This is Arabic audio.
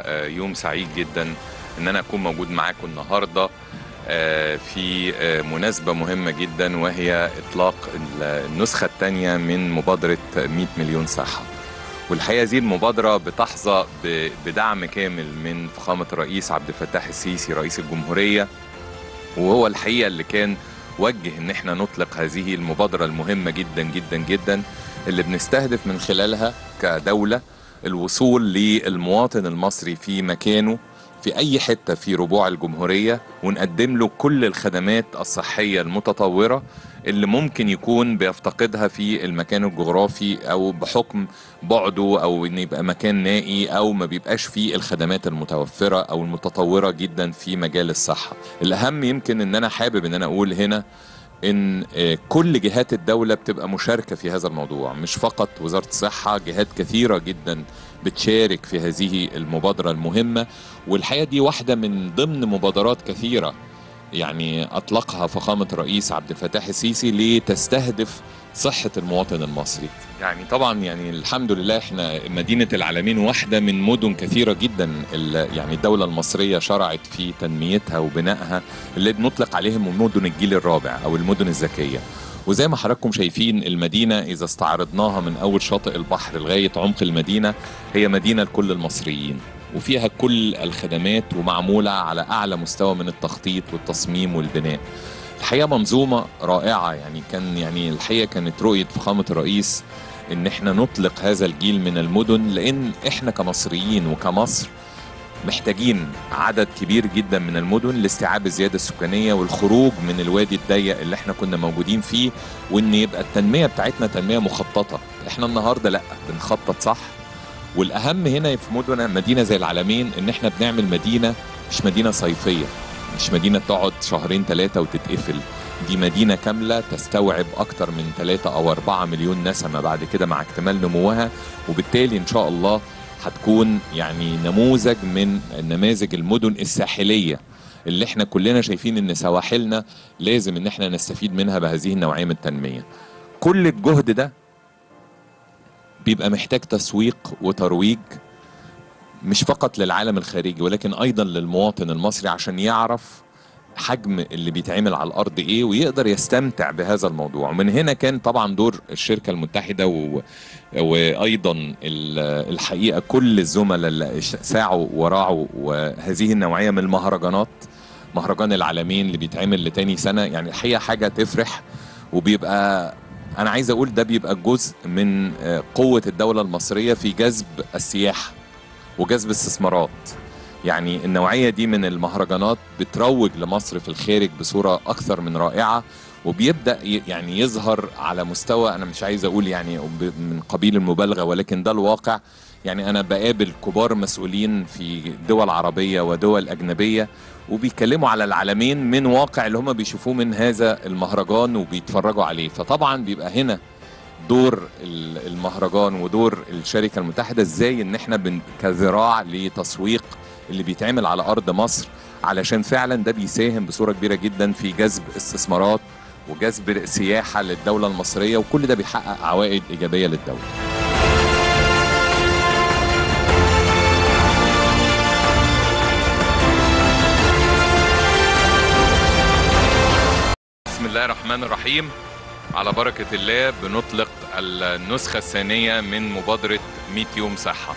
يوم سعيد جدا ان انا اكون موجود معاكم النهارده في مناسبة مهمة جدا، وهي اطلاق النسخة الثانية من مبادرة 100 مليون صحة. والحقيقة هذه المبادرة بتحظى بدعم كامل من فخامة الرئيس عبد الفتاح السيسي رئيس الجمهورية، وهو الحقيقة اللي كان وجه ان احنا نطلق هذه المبادرة المهمة جدا جدا جدا، اللي بنستهدف من خلالها كدولة الوصول للمواطن المصري في مكانه في أي حتة في ربوع الجمهورية، ونقدم له كل الخدمات الصحية المتطورة اللي ممكن يكون بيفتقدها في المكان الجغرافي، أو بحكم بعده، أو إن يبقى مكان نائي، أو ما بيبقاش فيه الخدمات المتوفرة أو المتطورة جدا في مجال الصحة. الأهم يمكن إن أنا حابب إن أنا أقول هنا ان كل جهات الدولة بتبقى مشاركة في هذا الموضوع، مش فقط وزارة الصحة، جهات كثيرة جدا بتشارك في هذه المبادرة المهمة. والحقيقة دي واحدة من ضمن مبادرات كثيرة يعني أطلقها فخامة الرئيس عبد الفتاح السيسي لتستهدف صحة المواطن المصري. يعني طبعا يعني الحمد لله احنا مدينة العالمين واحدة من مدن كثيرة جدا يعني الدولة المصرية شرعت في تنميتها وبنائها، اللي بنطلق عليهم مدن الجيل الرابع أو المدن الذكية. وزي ما حضراتكم شايفين المدينة إذا استعرضناها من أول شاطئ البحر لغاية عمق المدينة، هي مدينة لكل المصريين، وفيها كل الخدمات ومعمولة على أعلى مستوى من التخطيط والتصميم والبناء. الحقيقة منظومة رائعة. يعني الحقيقة كانت رؤية فخامة الرئيس إن احنا نطلق هذا الجيل من المدن، لأن احنا كمصريين وكمصر محتاجين عدد كبير جدا من المدن لاستيعاب الزيادة السكانية والخروج من الوادي الضيق اللي احنا كنا موجودين فيه، وإن يبقى التنمية بتاعتنا تنمية مخططة. احنا النهاردة لأ، بنخطط صح. والأهم هنا في مدينة زي العالمين إن احنا بنعمل مدينة مش مدينة صيفية، مش مدينة تقعد شهرين 3 وتتقفل. دي مدينة كاملة تستوعب أكتر من 3 أو 4 مليون نسمة بعد كده مع اكتمال نموها، وبالتالي إن شاء الله هتكون يعني نموذج من نماذج المدن الساحلية اللي احنا كلنا شايفين إن سواحلنا لازم إن احنا نستفيد منها بهذه النوعية من التنمية. كل الجهد ده بيبقى محتاج تسويق وترويج، مش فقط للعالم الخارجي ولكن أيضا للمواطن المصري، عشان يعرف حجم اللي بيتعمل على الأرض إيه ويقدر يستمتع بهذا الموضوع. ومن هنا كان طبعا دور الشركة المتحدة وأيضا الحقيقة كل الزملاء اللي ساعوا وراعوا وهذه النوعية من المهرجانات. مهرجان العالمين اللي بيتعمل لتاني سنة، يعني الحقيقة حاجة تفرح، وبيبقى أنا عايز أقول ده بيبقى جزء من قوة الدولة المصرية في جذب السياحة وجذب استثمارات. يعني النوعية دي من المهرجانات بتروج لمصر في الخارج بصورة أكثر من رائعة، وبيبدأ يعني يظهر على مستوى، أنا مش عايز أقول يعني من قبيل المبالغة ولكن ده الواقع. يعني أنا بقابل كبار مسؤولين في دول عربية ودول أجنبية وبيتكلموا على العالمين من واقع اللي هم بيشوفوه من هذا المهرجان وبيتفرجوا عليه. فطبعا بيبقى هنا دور المهرجان ودور الشركة المتحدة ازاي ان احنا كذراع لتسويق اللي بيتعمل على ارض مصر، علشان فعلا ده بيساهم بصورة كبيرة جدا في جذب استثمارات وجذب سياحة للدولة المصرية، وكل ده بيحقق عوائد ايجابية للدولة. بسم الله الرحمن الرحيم. على بركة الله بنطلق النسخة الثانية من مبادرة 100 يوم صحة.